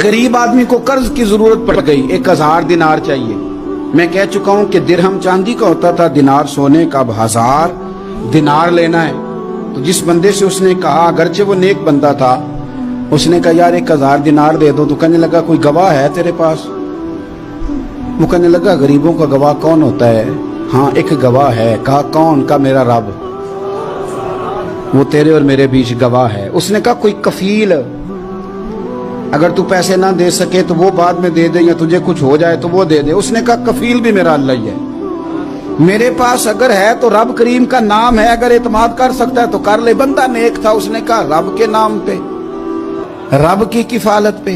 गरीब आदमी को कर्ज की जरूरत पड़ गई, 1000 दिनार चाहिए। मैं कह चुका हूं कि दिरहम चांदी का होता था, दिनार सोने का। अब 1000 दिनार लेना है। तो जिस बंदे से उसने कहा, अगरचे वो नेक बंदा था, उसने कहा यार 1000 दिनार दे दो। तो कहने लगा कोई गवाह है तेरे पास? वो कहने लगा गरीबों का गवाह कौन होता है? हाँ एक गवाह है। कहा कौन? का मेरा रब, वो तेरे और मेरे बीच गवाह है। उसने कहा कोई कफील, अगर तू पैसे ना दे सके तो वो बाद में दे दे, या तुझे कुछ हो जाए तो वो दे दे। उसने कहा कफील भी मेरा अल्लाह ही है। मेरे पास अगर है तो रब करीम का नाम है, अगर एतमाद कर सकता है तो कर ले। बंदा नेक था, उसने कहा रब के नाम पे, रब की किफालत पे,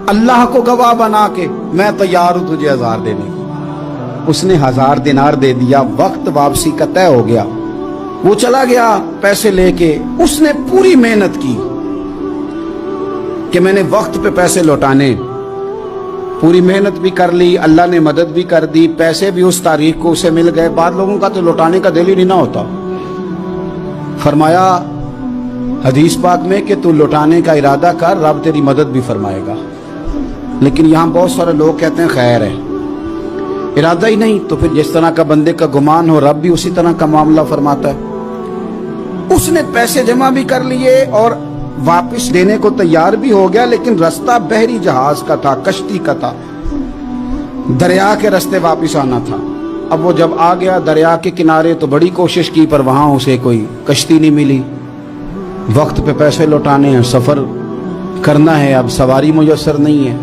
अल्लाह को गवाह बना के मैं तैयार हूं तुझे 1000 देने को। उसने 1000 दिनार दे दिया। वक्त वापसी का तय हो गया। वो चला गया पैसे लेके। उसने पूरी मेहनत की कि मैंने वक्त पे पैसे लौटाने, पूरी मेहनत भी कर ली, अल्लाह ने मदद भी कर दी, पैसे भी उस तारीख को उसे मिल गए। बाद लोगों का तो लौटाने का दिल ही नहीं ना होता। फरमाया हदीस पाक में कि तू लौटाने का इरादा कर, रब तेरी मदद भी फरमाएगा। लेकिन यहाँ बहुत सारे लोग कहते हैं खैर है, इरादा ही नहीं। तो फिर जिस तरह का बंदे का गुमान हो, रब भी उसी तरह का मामला फरमाता है। उसने पैसे जमा भी कर लिए और वापस देने को तैयार भी हो गया, लेकिन रास्ता बहरी जहाज का था, कश्ती का था, दरिया के रास्ते वापस आना था। अब वो जब आ गया दरिया के किनारे तो बड़ी कोशिश की, पर वहां उसे कोई कश्ती नहीं मिली। वक्त पे पैसे लौटाने हैं, सफर करना है, अब सवारी मुयस्सर नहीं है।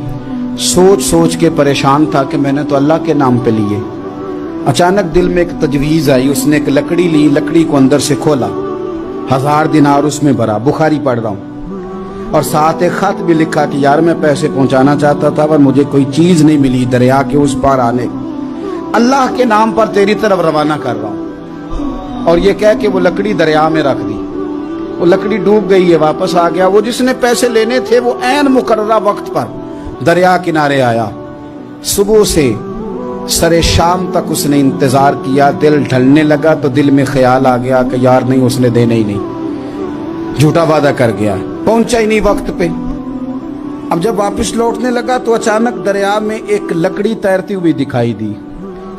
सोच सोच के परेशान था कि मैंने तो अल्लाह के नाम पे लिए। अचानक दिल में एक तजवीज आई। उसने एक लकड़ी ली, लकड़ी को अंदर से खोला, 1000 दिनार उसमें भरा। बुखारी पढ़ रहा हूं, और साथ एक खत भी लिखा कि यार मैं पैसे पहुंचाना चाहता था पर मुझे कोई चीज नहीं मिली दरिया के उस पार आने, अल्लाह के नाम पर तेरी तरफ रवाना कर रहा हूं। और ये कह के वो लकड़ी दरिया में रख दी। वो लकड़ी डूब गई है, वापस आ गया। वो जिसने पैसे लेने थे वो ऐन मुकर्ररा वक्त पर दरिया किनारे आया। सुबह से सरे शाम तक उसने इंतजार किया। दिल ढलने लगा तो दिल में ख्याल आ गया कि यार नहीं, उसने देने ही नहीं, झूठा वादा कर गया, पहुंचा ही नहीं वक्त पे। अब जब वापस लौटने लगा तो अचानक दरिया में एक लकड़ी तैरती हुई दिखाई दी।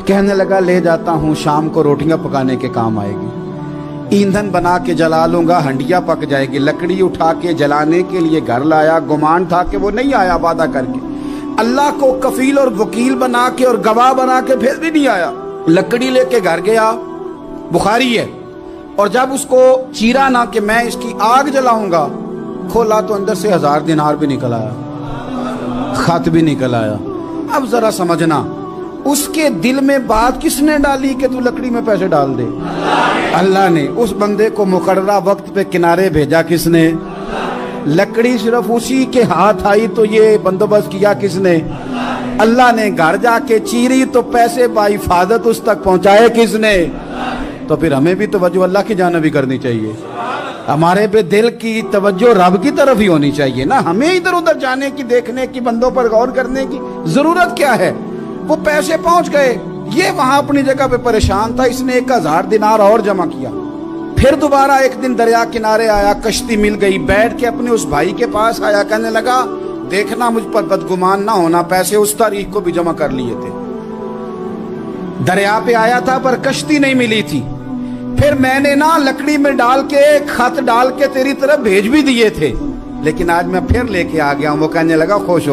कहने लगा ले जाता हूं, शाम को रोटियां पकाने के काम आएगी, ईंधन बना के जला लूंगा, हंडिया पक जाएगी। लकड़ी उठा के जलाने के लिए घर लाया। गुमान था कि वो नहीं आया वादा करके, अल्लाह को कफील और वकील बना के और गवाह बना के फिर भी नहीं आया। लकड़ी लेके घर गया, बुखारी है। और जब उसको चीरा ना कि मैं इसकी आग जलाऊंगा, खोला तो अंदर से 1000 दिनार भी निकल आया, खत भी निकल आया। अब जरा समझना, उसके दिल में बात किसने डाली कि तू लकड़ी में पैसे डाल दे? अल्लाह ने। उस बंदे को मुकर्ररा वक्त पे किनारे भेजा किसने? लकड़ी सिर्फ उसी के हाथ आई तो ये बंदोबस्त किया किसने? अल्लाह ने। घर जाके चीरी तो पैसे बाहिफाजत उस तक पहुंचाए किसने? तो फिर हमें भी तवज्जो अल्लाह की जानिब भी करनी चाहिए। हमारे पे दिल की तवज्जो रब की तरफ ही होनी चाहिए ना। हमें इधर उधर जाने की, देखने की, बंदों पर गौर करने की जरूरत क्या है? वो पैसे पहुंच गए, ये वहां अपनी जगह पे परेशान था। इसने 1000 दिनार और जमा किया। फिर दोबारा एक दिन दरिया किनारे आया, कश्ती मिल गई, बैठ के अपने उस भाई के पास आया। कहने लगा देखना मुझ पर बदगुमान ना होना, पैसे उस तारीख को भी जमा कर लिए थे। दरिया पे आया था पर कश्ती नहीं मिली थी। फिर मैंने ना लकड़ी में डाल के, खत डाल के तेरी तरफ भेज भी दिए थे, लेकिन आज मैं फिर लेके आ गया हूं। वो कहने लगा खुश हो।